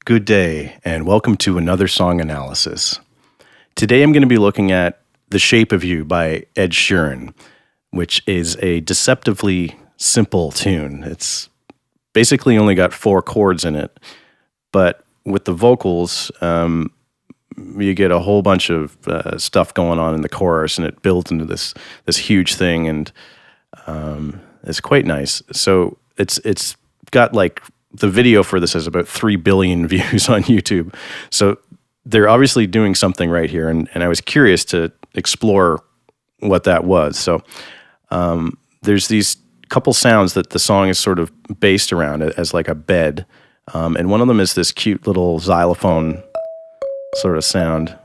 Good day, and welcome to another song analysis. Today I'm going to be looking at The Shape of You by Ed Sheeran, which is a deceptively simple tune. It's basically only got 4 chords in it, but with the vocals, you get a whole bunch of stuff going on in the chorus, and it builds into this huge thing, and it's quite nice. So it's got like the video for this has about 3 billion views on YouTube. So they're obviously doing something right here, and I was curious to explore what that was. So there's these couple sounds that the song is sort of based around as like a bed, and one of them is this cute little xylophone sort of sound,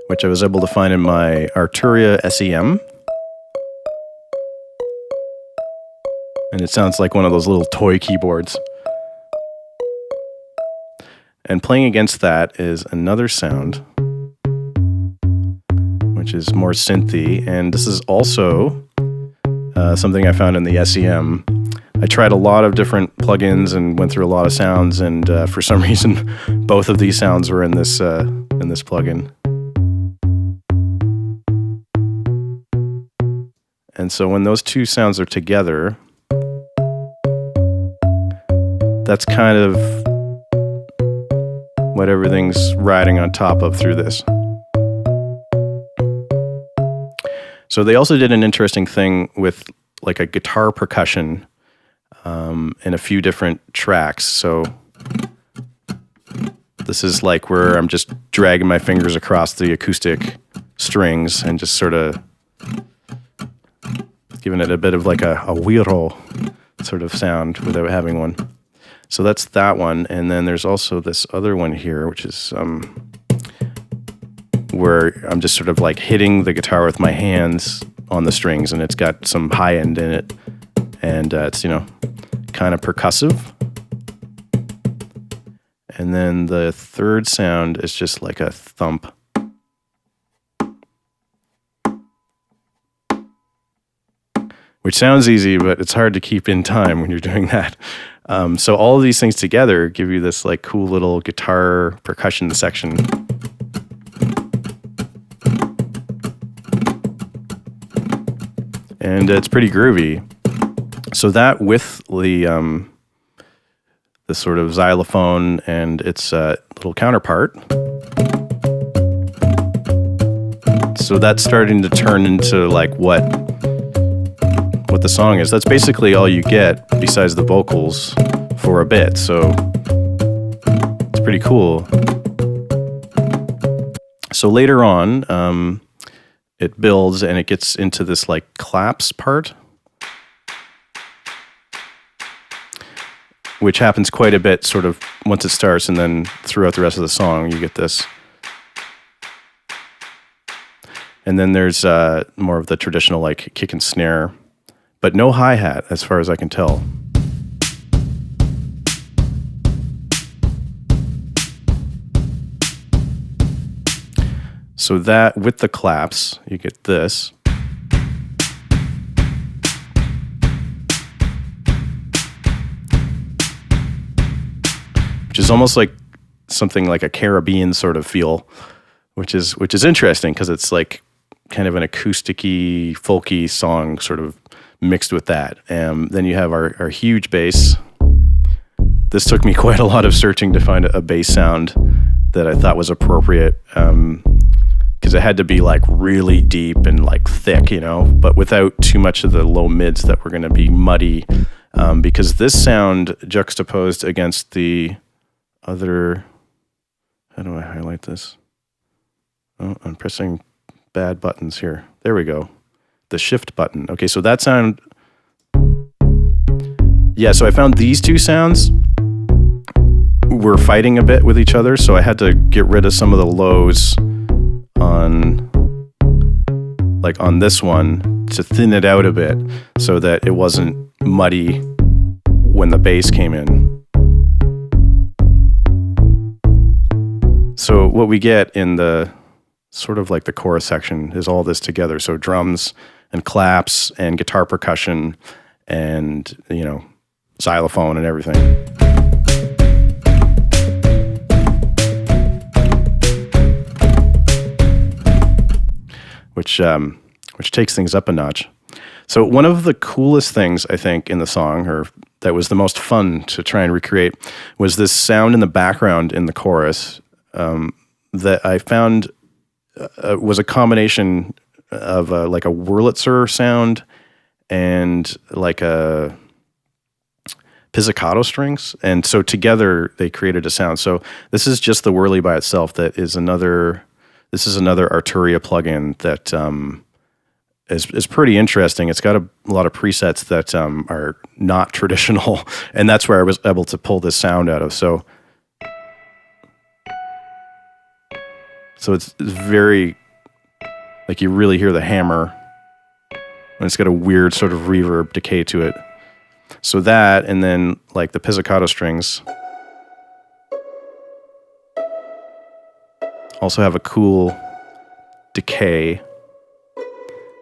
which I was able to find in my Arturia SEM. And it sounds like one of those little toy keyboards. And playing against that is another sound, which is more synthy. And this is also something I found in the SEM. I tried a lot of different plugins and went through a lot of sounds, and for some reason, both of these sounds were in this plugin. And so when those two sounds are together, that's kind of what everything's riding on top of through this. So they also did an interesting thing with like a guitar percussion in a few different tracks. So this is like where I'm just dragging my fingers across the acoustic strings and just sort of giving it a bit of like a whirro sort of sound without having one. So that's that one, and then there's also this other one here, which is where I'm just sort of like hitting the guitar with my hands on the strings, and it's got some high end in it, and it's, you know, kind of percussive. And then the third sound is just like a thump. Which sounds easy, but it's hard to keep in time when you're doing that. So all of these things together give you this like cool little guitar percussion section. And it's pretty groovy. So that with the sort of xylophone and its little counterpart. So that's starting to turn into like what the song is. That's basically all you get besides the vocals for a bit. So it's pretty cool. So later on, it builds and it gets into this like claps part, which happens quite a bit sort of once it starts, and then throughout the rest of the song you get this. And then there's more of the traditional like kick and snare, but no hi-hat as far as I can tell. So that with the claps, you get this. Which is almost like something like a Caribbean sort of feel, which is interesting because it's like kind of an acousticy, folky song sort of mixed with that. Then you have our huge bass. This took me quite a lot of searching to find a bass sound that I thought was appropriate, because it had to be like really deep and like thick, you know, but without too much of the low mids that were going to be muddy, because this sound juxtaposed against the other, how do I highlight this? Oh, I'm pressing bad buttons here. There we go. The shift button. Okay, so that sound, yeah, so I found these two sounds were fighting a bit with each other, so I had to get rid of some of the lows on this one to thin it out a bit so that it wasn't muddy when the bass came in. So what we get in the sort of like the chorus section is all this together. So drums and claps and guitar percussion and, you know, xylophone and everything. which takes things up a notch. So one of the coolest things I think in the song, or that was the most fun to try and recreate, was this sound in the background in the chorus that I found was a combination of like a Wurlitzer sound and like a pizzicato strings, and so together they created a sound. So this is just the whirly by itself. This is another Arturia plugin that is pretty interesting. It's got a lot of presets that are not traditional, and that's where I was able to pull this sound out of. So it's very, like, you really hear the hammer, and it's got a weird sort of reverb decay to it. So that, and then like the pizzicato strings also have a cool decay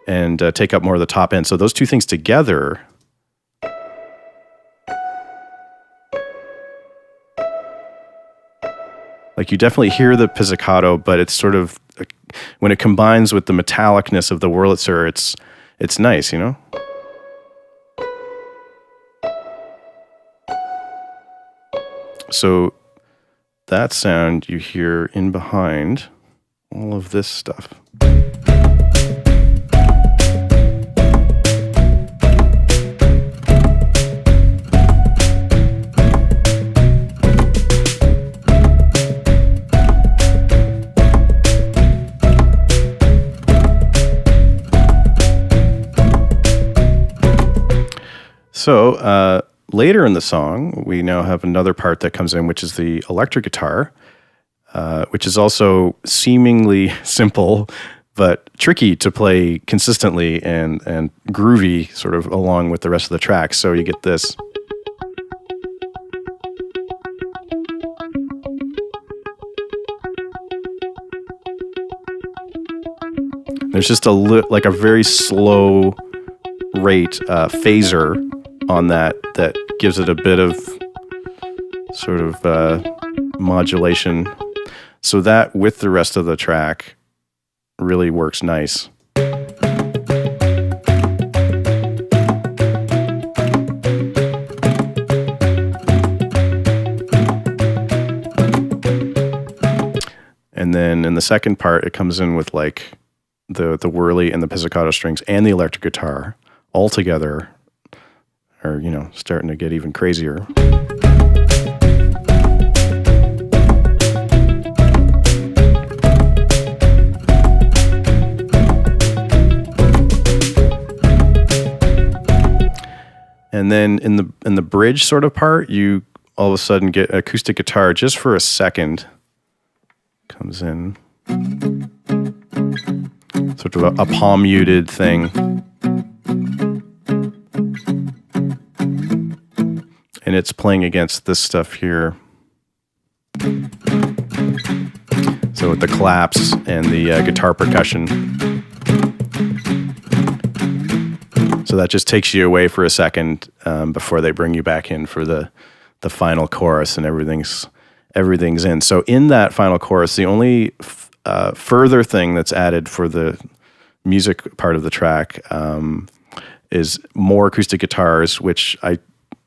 and take up more of the top end. So those two things together like, you definitely hear the pizzicato, but it's sort of, when it combines with the metallicness of the Wurlitzer, it's nice, you know? So that sound you hear in behind all of this stuff. So later in the song, we now have another part that comes in, which is the electric guitar, which is also seemingly simple, but tricky to play consistently and groovy sort of along with the rest of the track. So you get this. There's just like a very slow rate phaser on that gives it a bit of sort of modulation. So that with the rest of the track really works nice. And then in the second part, it comes in with like the whirly and the pizzicato strings and the electric guitar all together are, you know, starting to get even crazier. And then in the bridge sort of part, you all of a sudden get acoustic guitar just for a second. Comes in. Sort of a palm muted thing. And it's playing against this stuff here. So with the claps and the guitar percussion. So that just takes you away for a second before they bring you back in for the final chorus, and everything's in. So in that final chorus, the only further thing that's added for the music part of the track is more acoustic guitars, which I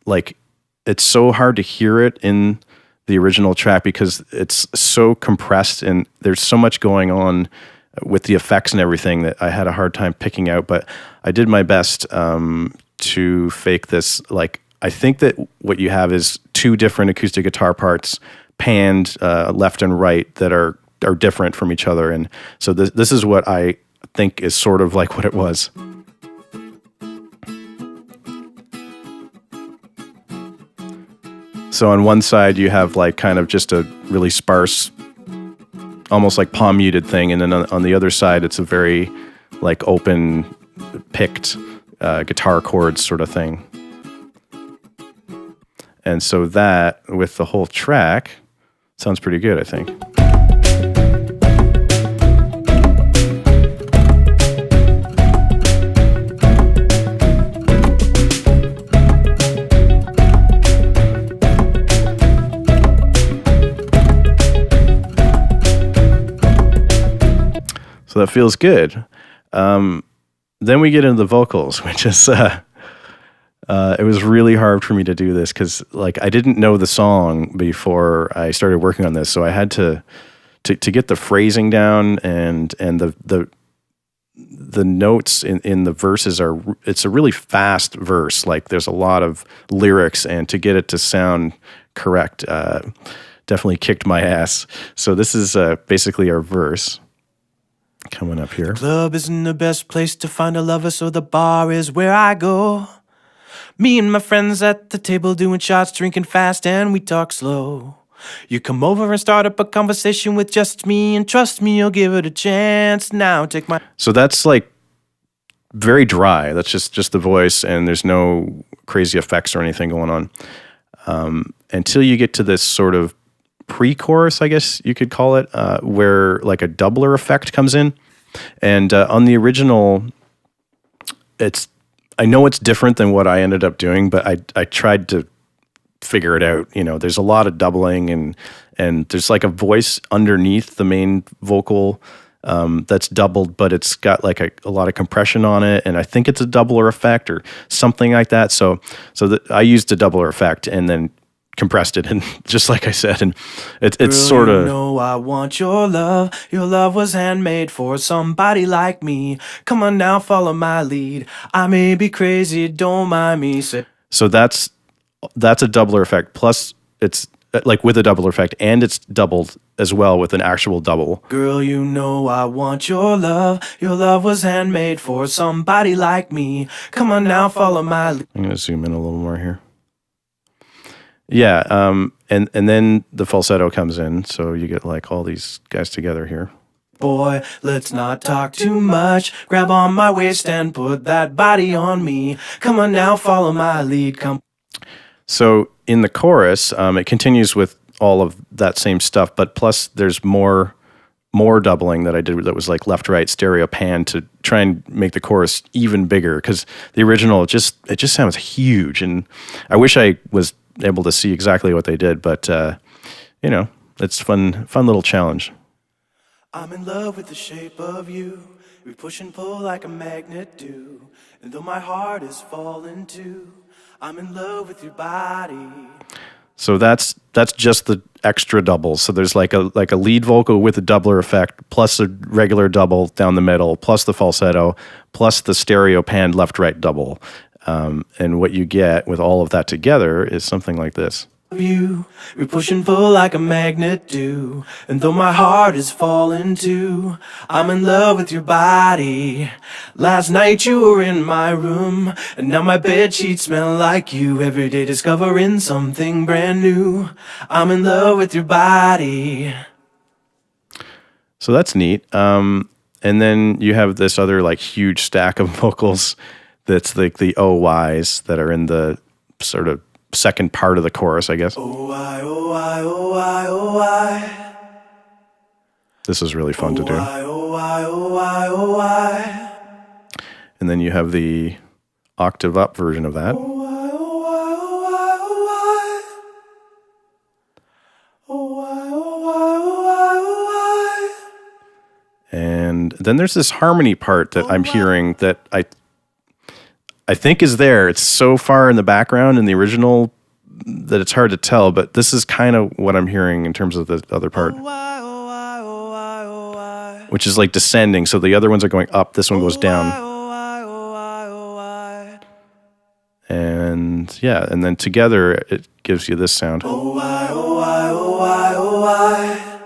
like. It's so hard to hear it in the original track because it's so compressed and there's so much going on with the effects and everything that I had a hard time picking out. But I did my best to fake this. Like, I think that what you have is two different acoustic guitar parts panned left and right that are different from each other. And so this is what I think is sort of like what it was. So on one side you have like kind of just a really sparse, almost like palm muted thing, and then on the other side it's a very like open picked guitar chords sort of thing. And so that with the whole track sounds pretty good, I think. So that feels good. Then we get into the vocals, which is it was really hard for me to do this because like I didn't know the song before I started working on this, so I had to get the phrasing down and the notes in the verses it's a really fast verse. Like there's a lot of lyrics, and to get it to sound correct definitely kicked my ass. So this is basically our verse coming up here. Club isn't the best place to find a lover, so the bar is where I go. Me and my friends at the table doing shots, drinking fast, and we talk slow. You come over and start up a conversation with just me, and trust me, you'll give it a chance. Now take my... So that's like very dry. That's just the voice, and there's no crazy effects or anything going on until you get to this sort of pre-chorus, I guess you could call it, where like a doubler effect comes in. And on the original, I know it's different than what I ended up doing, but I tried to figure it out. You know, there's a lot of doubling, and there's like a voice underneath the main vocal that's doubled, but it's got like a lot of compression on it, and I think it's a doubler effect or something like that. So I used a doubler effect and then compressed it, and just like I said, and it's sort of... You know I want your love. Your love was handmade for somebody like me. Come on now, follow my lead. I may be crazy, don't mind me. So that's a doubler effect. Plus, it's like with a doubler effect, and it's doubled as well with an actual double. Girl, you know I want your love. Your love was handmade for somebody like me. Come on now, follow my lead. I'm gonna zoom in a little more here. Yeah, and then the falsetto comes in, so you get like all these guys together here. Boy, let's not talk too much. Grab on my waist and put that body on me. Come on now, follow my lead. Come. So in the chorus, it continues with all of that same stuff, but plus there's more doubling that I did that was like left, right, stereo, pan to try and make the chorus even bigger, because the original, it just sounds huge, and I wish I was able to see exactly what they did, but you know, it's fun little challenge. I'm in love with the shape of you. We push and pull like a magnet do. And though my heart is falling too, I'm in love with your body. So that's just the extra doubles. So there's like a lead vocal with a doubler effect, plus a regular double down the middle, plus the falsetto, plus the stereo panned left, right double. And what you get with all of that together is something like this. We push and pull like a magnet do. And though my heart is falling too, I'm in love with your body. Last night you were in my room, and now my bed sheets smell like you. Every day discovering something brand new. I'm in love with your body. So that's neat. And then you have this other like huge stack of vocals that's like the OYs that are in the sort of second part of the chorus, I guess. Oh, I, oh, I, oh, I, oh, I. This is really fun to do. Oh, I, oh, I, oh, I, oh, I. And then you have the octave up version of that. Oh, I, oh, I, oh, I, oh, I. Oh, I, oh, I, oh, I, oh, I. And then there's this harmony part that I'm hearing that I think is there. It's so far in the background in the original that it's hard to tell, but this is kind of what I'm hearing in terms of the other part, which is like descending. So the other ones are going up. This one goes down. And yeah, and then together it gives you this sound. Oh, I, oh, I, oh, I, oh, I.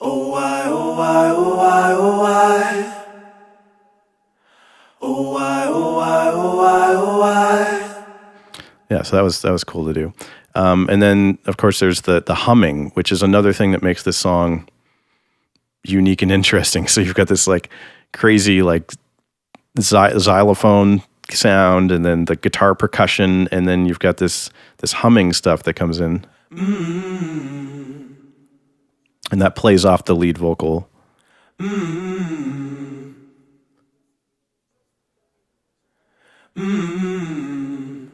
Oh, I, oh, I, oh, I, oh, I. Oh, I, oh, I, oh, I, oh, I. Yeah, so that was cool to do. And then, of course, there's the humming, which is another thing that makes this song unique and interesting. So you've got this like crazy like xylophone sound, and then the guitar percussion, and then you've got this humming stuff that comes in. Mm-hmm. And that plays off the lead vocal. Mm-hmm. Mm-hmm.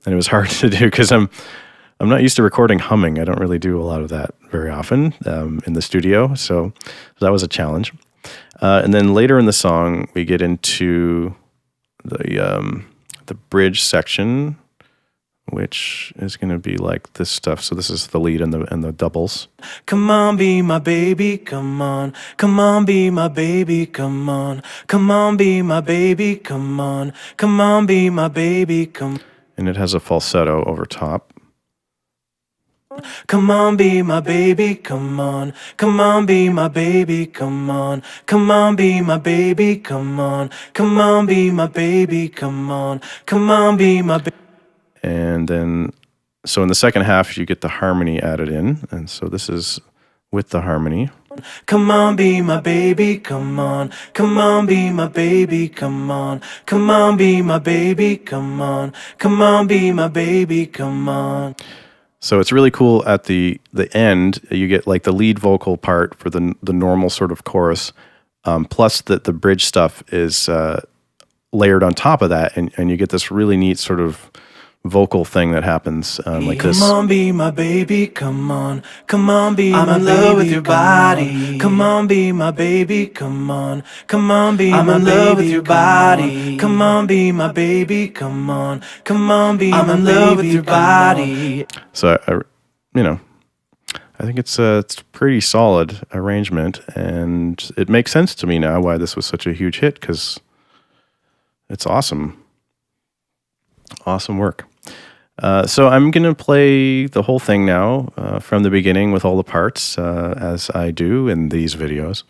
And it was hard to do because I'm not used to recording humming. I don't really do a lot of that very often in the studio, so that was a challenge. And then later in the song, we get into the bridge section, which is going to be like this stuff. So this is the lead and the doubles. Come on, be my baby, come on. Come on, be my baby, come on. Come on, be my baby, come on. Come on, be my baby, come. And it has a falsetto over top. Come on, be my baby, come on. Come on, be my baby, come on. Come on, be my baby, come on. Come on, be my baby, come on. Come on, be my baby. And then, so in the second half, you get the harmony added in. And so this is with the harmony. Come on, be my baby, come on. Come on, be my baby, come on. Come on, be my baby, come on. Come on, be my baby, come on. So it's really cool at the end. You get like the lead vocal part for the normal sort of chorus, plus the bridge stuff is layered on top of that, and you get this really neat sort of vocal thing that happens like this. Come on, be my baby, come on. Come on, be my baby, I'm in love with your body. Come on, be my baby, come on. Come on, be my baby, I'm in love with your body. Come on, be my baby, come on. Come on, be I'm in love with your body. So I think it's pretty solid arrangement, and it makes sense to me now why this was such a huge hit, because it's awesome. Awesome work. So I'm going to play the whole thing now from the beginning with all the parts, as I do in these videos.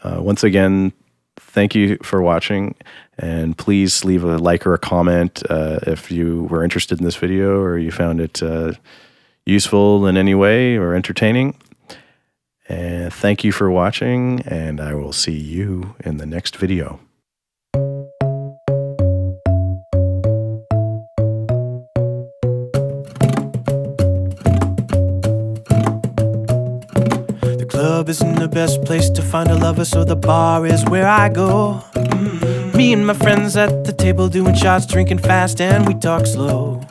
Once again, thank you for watching, and please leave a like or a comment if you were interested in this video or you found it useful in any way or entertaining. And thank you for watching, and I will see you in the next video. Club isn't the best place to find a lover, so the bar is where I go. Me and my friends at the table doing shots, drinking fast, and we talk slow.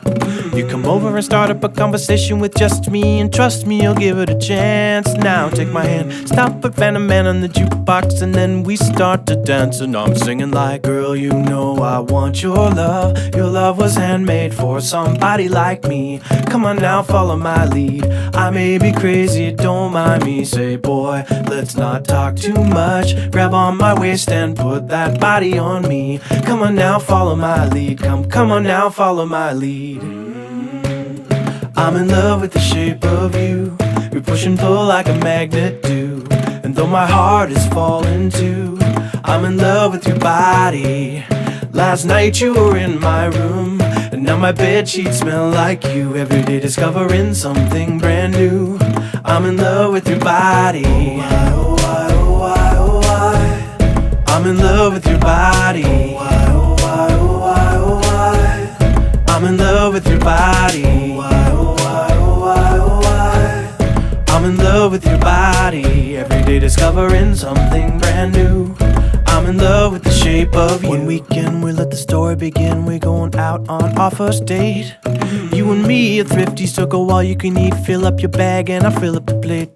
You come over and start up a conversation with just me, and trust me, you'll give it a chance. Now take my hand, stop, put Phantom Man on the jukebox, and then we start to dance. And I'm singing like, girl, you know I want your love. Your love was handmade for somebody like me. Come on now, follow my lead. I may be crazy, don't mind me. Say, boy, let's not talk too much. Grab on my waist and put that body on me. Come on now, follow my lead. Come on now, follow my lead. I'm in love with the shape of you. We push and pull like a magnet do. And though my heart is falling too, I'm in love with your body. Last night you were in my room, and now my bedsheets smell like you. Every day discovering something brand new. I'm in love with your body. Oh, why, oh, why, oh, why, oh, why. I'm in love with your body. Oh, why, oh, why, oh, why, oh, why. I'm in love with your body. Oh, why, oh, why, oh, why, oh, why. I'm in love with your body. Every day discovering something brand new. I'm in love with the shape of you. One weekend we let the story begin. We're going out on our first date. You and me are thrifty, so go all you can eat. Fill up your bag and I'll fill up the plate.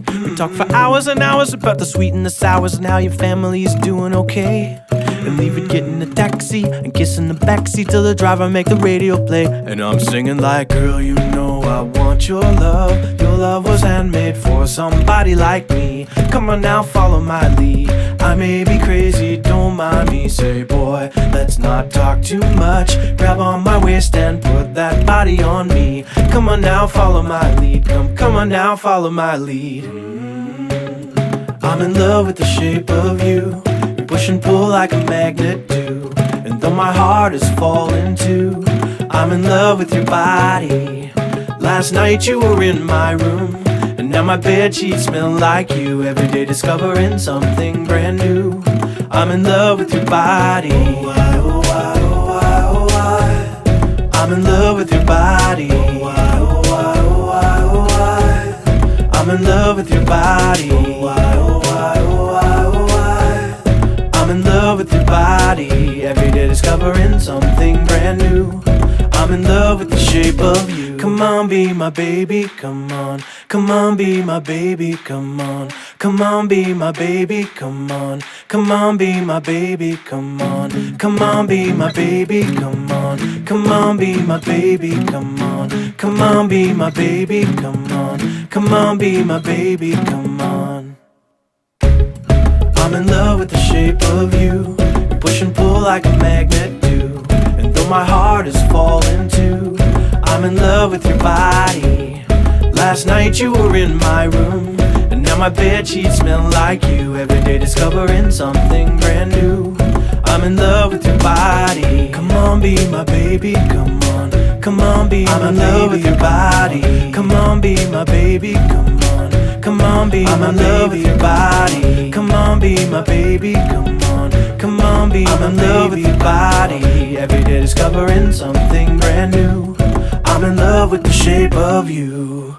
We talk for hours and hours about the sweet and the sours, and how your family's doing okay. And leave it getting a taxi and kissing the backseat till the driver make the radio play. And I'm singing like, girl, you know I want your love. Your love was handmade for somebody like me. Come on now, follow my lead. I may be crazy, don't mind me. Say, boy, let's not talk too much. Grab on my waist and put that body on me. Come on now, follow my lead. Come on now, follow my lead. I'm in love with the shape of you. We push and pull like a magnet do. And though my heart is falling too, I'm in love with your body. Last night you were in my room, and now my bedsheets smell like you. Every day discovering something brand new. I'm in love with your body. Oh, why, oh, why, oh, why, oh, why. I'm in love with your body. Oh, why, oh, why, oh, why, oh, why. I'm in love with your body. Oh, why, oh, why, oh, why, oh, why. I'm in love with your body. Every day discovering something brand new. I'm in love with the shape of you. Come on, be my baby, come on. Come on, be my baby, come on. Come on, be my baby, come on. Come on, be my baby, come on. Come on, be my baby, come on. Come on, be my baby, come on. Come on, be my baby, come on. Come on, be my baby, come on. I'm in love with the shape of you. You push and pull like a magnet do. And though my heart is falling too, I'm in love with your body. Last night you were in my room, and now my bedsheets smell like you. Every day discovering something brand new. I'm in love with your body. Come on, be my baby, come on. Come on, be I'm in love with your body. Come on, be my baby, come on. Come on, be I'm in love with your body. Come on, be my baby, come on. Come on, be I'm in love with your body. Every day discovering something brand new. I'm in love with the shape of you.